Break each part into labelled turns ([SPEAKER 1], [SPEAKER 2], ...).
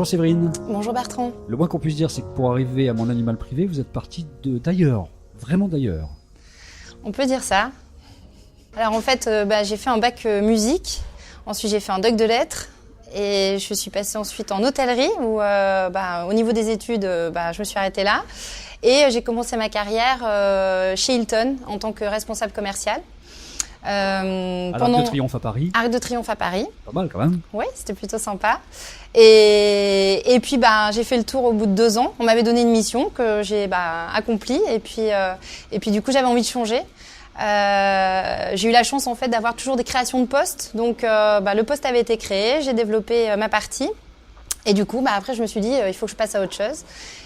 [SPEAKER 1] Bonjour Séverine.
[SPEAKER 2] Bonjour Bertrand.
[SPEAKER 1] Le moins qu'on puisse dire, c'est que pour arriver à mon animal privé, vous êtes parti d'ailleurs, vraiment d'ailleurs.
[SPEAKER 2] On peut dire ça. Alors en fait, j'ai fait un bac musique, ensuite j'ai fait un doc de lettres et je suis passée ensuite en hôtellerie où au niveau des études, je me suis arrêtée là et j'ai commencé ma carrière chez Hilton en tant que responsable commercial.
[SPEAKER 1] À l'Arc de Triomphe à Paris.
[SPEAKER 2] Arc de Triomphe à Paris.
[SPEAKER 1] Pas mal quand même.
[SPEAKER 2] Oui, c'était plutôt sympa. Et puis j'ai fait le tour au bout de 2 ans. On m'avait donné une mission que j'ai accomplie et puis du coup j'avais envie de changer. J'ai eu la chance en fait d'avoir toujours des créations de postes. Donc le poste avait été créé, j'ai développé ma partie. Et du coup, après, je me suis dit, il faut que je passe à autre chose.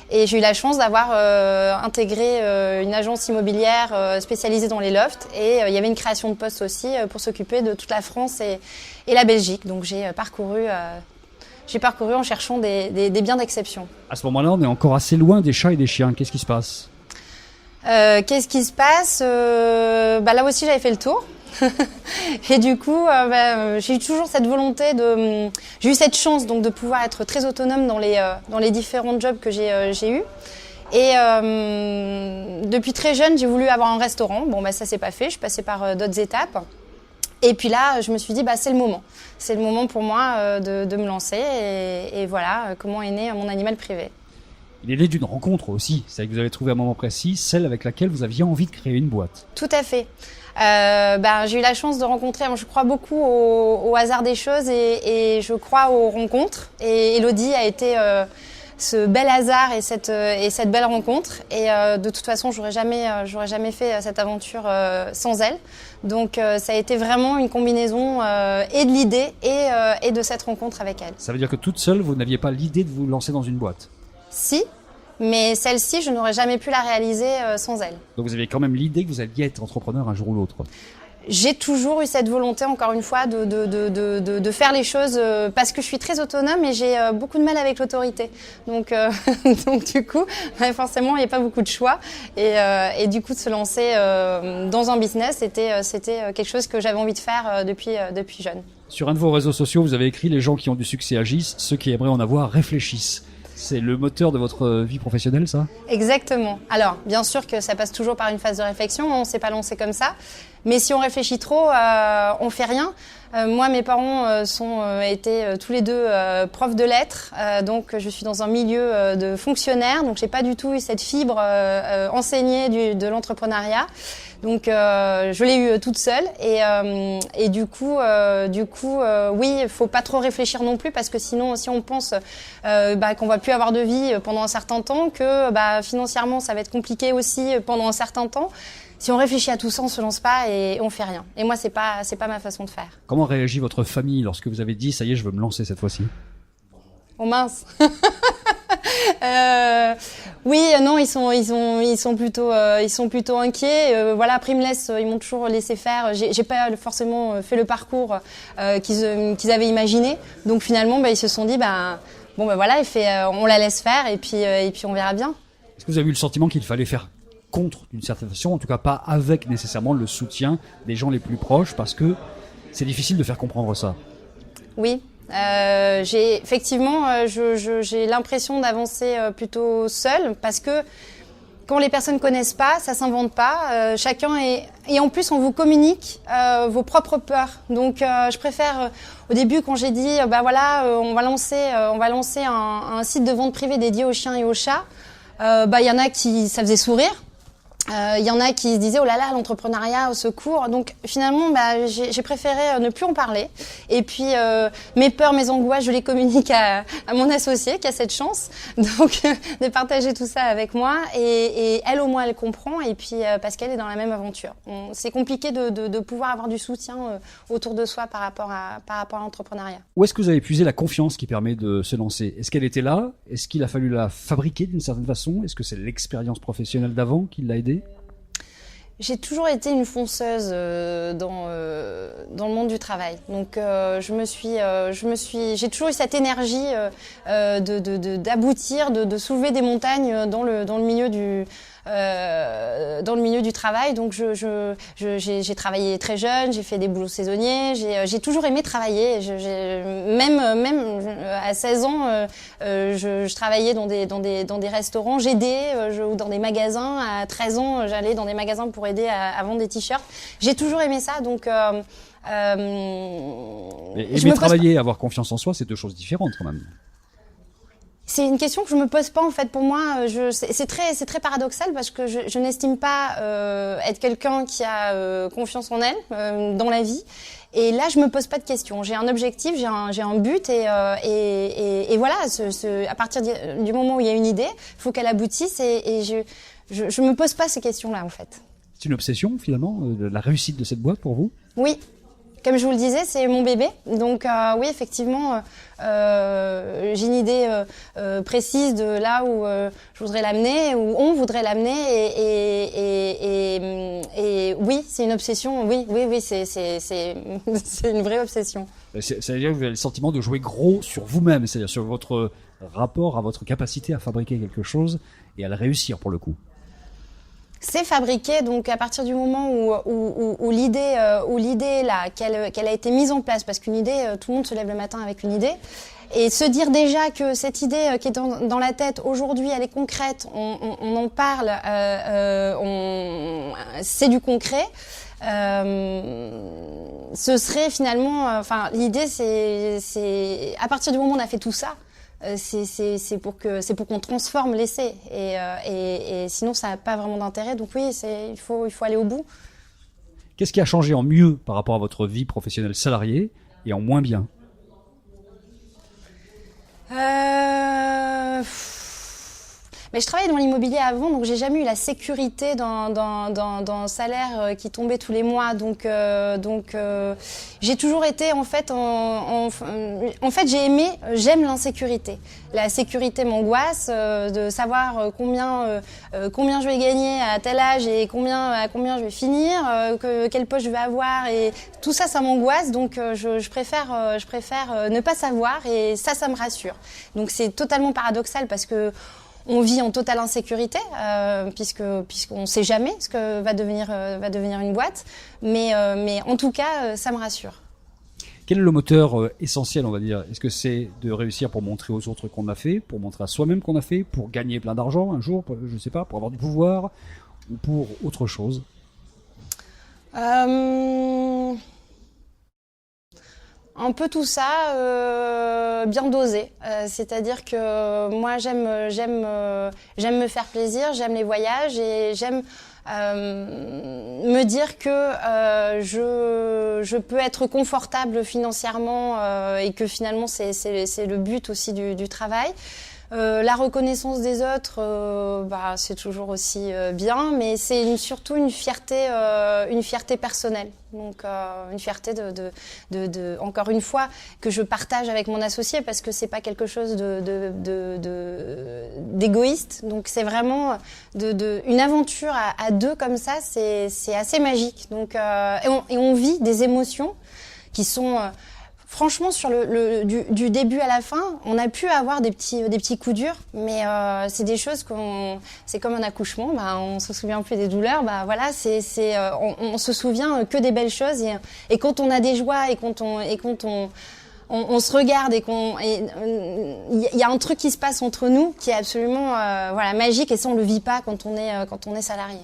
[SPEAKER 2] Et j'ai eu la chance d'avoir intégré une agence immobilière spécialisée dans les lofts. Et il y avait une création de poste aussi pour s'occuper de toute la France et la Belgique. Donc j'ai parcouru en cherchant des biens d'exception.
[SPEAKER 1] À ce moment-là, on est encore assez loin des chats et des chiens. Qu'est-ce qui se passe ?
[SPEAKER 2] Qu'est-ce qui se passe ? Là aussi, j'avais fait le tour. Et du coup, j'ai eu toujours cette volonté j'ai eu cette chance donc de pouvoir être très autonome dans les différents jobs que j'ai eus. Et depuis très jeune, j'ai voulu avoir un restaurant. Ça s'est pas fait. Je suis passée par d'autres étapes. Et puis là, je me suis dit, c'est le moment. C'est le moment pour moi de me lancer. Et voilà comment est né mon animal privé.
[SPEAKER 1] Il est né d'une rencontre aussi. C'est-à-dire que vous avez trouvé à un moment précis celle avec laquelle vous aviez envie de créer une boîte.
[SPEAKER 2] Tout à fait. J'ai eu la chance de rencontrer, je crois beaucoup au hasard des choses et je crois aux rencontres. Et Elodie a été ce bel hasard et cette belle rencontre. Et de toute façon, j'aurais jamais fait cette aventure sans elle. Donc ça a été vraiment une combinaison et de l'idée et de cette rencontre avec elle.
[SPEAKER 1] Ça veut dire que toute seule, vous n'aviez pas l'idée de vous lancer dans une boîte ?
[SPEAKER 2] Si. Mais celle-ci, je n'aurais jamais pu la réaliser sans elle.
[SPEAKER 1] Donc vous avez quand même l'idée que vous alliez être entrepreneur un jour ou l'autre.
[SPEAKER 2] J'ai toujours eu cette volonté, encore une fois, de faire les choses parce que je suis très autonome et j'ai beaucoup de mal avec l'autorité. Donc du coup, forcément, il n'y a pas beaucoup de choix. Et du coup, de se lancer dans un business, c'était quelque chose que j'avais envie de faire depuis jeune.
[SPEAKER 1] Sur un de vos réseaux sociaux, vous avez écrit « Les gens qui ont du succès agissent, ceux qui aimeraient en avoir réfléchissent ». C'est le moteur de votre vie professionnelle, ça ?
[SPEAKER 2] Exactement. Alors, bien sûr que ça passe toujours par une phase de réflexion, on ne s'est pas lancé comme ça. Mais si on réfléchit trop, on fait rien. Moi, mes parents étaient tous les deux profs de lettres, donc je suis dans un milieu de fonctionnaires, donc j'ai pas du tout eu cette fibre enseignée de l'entrepreneuriat. Donc je l'ai eu toute seule et du coup oui, il faut pas trop réfléchir non plus parce que sinon si on pense qu'on va plus avoir de vie pendant un certain temps, que financièrement ça va être compliqué aussi pendant un certain temps. Si on réfléchit à tout ça, on se lance pas et on fait rien. Et moi, c'est pas ma façon de faire.
[SPEAKER 1] Comment réagit votre famille lorsque vous avez dit ça y est, je veux me lancer cette fois-ci ?
[SPEAKER 2] Oh mince. Oui, non, ils sont plutôt inquiets. Après ils m'ont toujours laissé faire. J'ai pas forcément fait le parcours qu'ils avaient imaginé. Donc finalement, ils se sont dit on la laisse faire et puis on verra bien.
[SPEAKER 1] Est-ce que vous avez eu le sentiment qu'il fallait faire contre d'une certaine façon, en tout cas pas avec nécessairement le soutien des gens les plus proches, parce que c'est difficile de faire comprendre ça?
[SPEAKER 2] Oui. J'ai l'impression d'avancer plutôt seule parce que quand les personnes connaissent pas, ça s'invente pas. Chacun et en plus on vous communique vos propres peurs. Donc je préfère au début quand j'ai dit on va lancer un site de vente privée dédié aux chiens et aux chats. Y en a qui ça faisait sourire. Il y en a qui se disaient oh là là l'entrepreneuriat au secours, donc finalement j'ai préféré ne plus en parler et puis mes peurs, mes angoisses je les communique à mon associée qui a cette chance donc de partager tout ça avec moi et elle au moins elle comprend et puis parce qu'elle est dans la même aventure. C'est compliqué de pouvoir avoir du soutien autour de soi par rapport à l'entrepreneuriat.
[SPEAKER 1] Où est-ce que vous avez puisé la confiance qui permet de se lancer? Est-ce qu'elle était là? Est-ce qu'il a fallu la fabriquer d'une certaine façon? Est-ce que c'est l'expérience professionnelle d'avant qui l'a aidé?
[SPEAKER 2] J'ai toujours été une fonceuse dans le monde du travail. Donc j'ai toujours eu cette énergie d'aboutir, de soulever des montagnes dans le milieu dans le milieu du travail. Donc j'ai travaillé très jeune, j'ai fait des boulots saisonniers, j'ai toujours aimé travailler. Même à 16 ans, je travaillais dans des restaurants, j'aidais ou dans des magasins. À 13 ans, j'allais dans des magasins pour aider à vendre des t-shirts. J'ai toujours aimé ça, donc
[SPEAKER 1] aimer travailler, avoir confiance en soi, c'est deux choses différentes quand même.
[SPEAKER 2] C'est une question que je me pose pas en fait. Pour moi, c'est très paradoxal parce que je n'estime pas être quelqu'un qui a confiance en elle dans la vie. Et là, je me pose pas de questions. J'ai un objectif, j'ai un but et voilà. À partir du moment où il y a une idée, il faut qu'elle aboutisse et je me pose pas ces questions-là en fait.
[SPEAKER 1] C'est une obsession finalement, la réussite de cette boîte pour vous?
[SPEAKER 2] Oui. Comme je vous le disais, c'est mon bébé. Donc oui, effectivement, j'ai une idée précise de là où je voudrais l'amener, où on voudrait l'amener. Et oui, c'est une obsession. Oui, c'est une vraie obsession.
[SPEAKER 1] C'est-à-dire que vous avez le sentiment de jouer gros sur vous-même, c'est-à-dire sur votre rapport à votre capacité à fabriquer quelque chose et à le réussir pour le coup.
[SPEAKER 2] C'est fabriqué, donc à partir du moment où l'idée là qu'elle a été mise en place, parce qu'une idée, tout le monde se lève le matin avec une idée, et se dire déjà que cette idée qui est dans la tête aujourd'hui, elle est concrète, on en parle, c'est du concret. Ce serait finalement, l'idée c'est à partir du moment où on a fait tout ça. C'est pour qu'on transforme l'essai et sinon ça n'a pas vraiment d'intérêt. Donc oui, il faut aller au bout.
[SPEAKER 1] Qu'est-ce qui a changé en mieux par rapport à votre vie professionnelle salariée et en moins bien?
[SPEAKER 2] Mais je travaillais dans l'immobilier avant, donc j'ai jamais eu la sécurité d'un salaire qui tombait tous les mois. Donc j'ai toujours été en fait j'aime l'insécurité. La sécurité m'angoisse, de savoir combien je vais gagner à tel âge et à combien je vais finir, quel poste je vais avoir, et tout ça, ça m'angoisse. Donc je préfère ne pas savoir, et ça me rassure. Donc c'est totalement paradoxal parce que on vit en totale insécurité, puisqu'on ne sait jamais ce que va devenir une boîte. Mais en tout cas, ça me rassure.
[SPEAKER 1] Quel est le moteur essentiel, on va dire? Est-ce que c'est de réussir pour montrer aux autres qu'on a fait, pour montrer à soi-même qu'on a fait, pour gagner plein d'argent un jour, je ne sais pas, pour avoir du pouvoir, ou pour autre chose?
[SPEAKER 2] Un peu tout ça, bien dosé. C'est-à-dire que moi, j'aime me faire plaisir, j'aime les voyages et j'aime me dire que je peux être confortable financièrement et que finalement c'est le but aussi du travail. La reconnaissance des autres, c'est toujours aussi bien, mais c'est surtout une fierté personnelle. Donc une fierté de encore une fois que je partage avec mon associé, parce que c'est pas quelque chose d'égoïste. Donc c'est vraiment une aventure à deux comme ça, c'est assez magique. Donc et on vit des émotions qui sont franchement, du début à la fin, on a pu avoir des petits coups durs, mais c'est des choses c'est comme un accouchement, on se souvient plus des douleurs, voilà, on se souvient que des belles choses, et quand on a des joies et quand on se regarde et il y a un truc qui se passe entre nous qui est absolument magique, et ça on le vit pas quand on est salarié.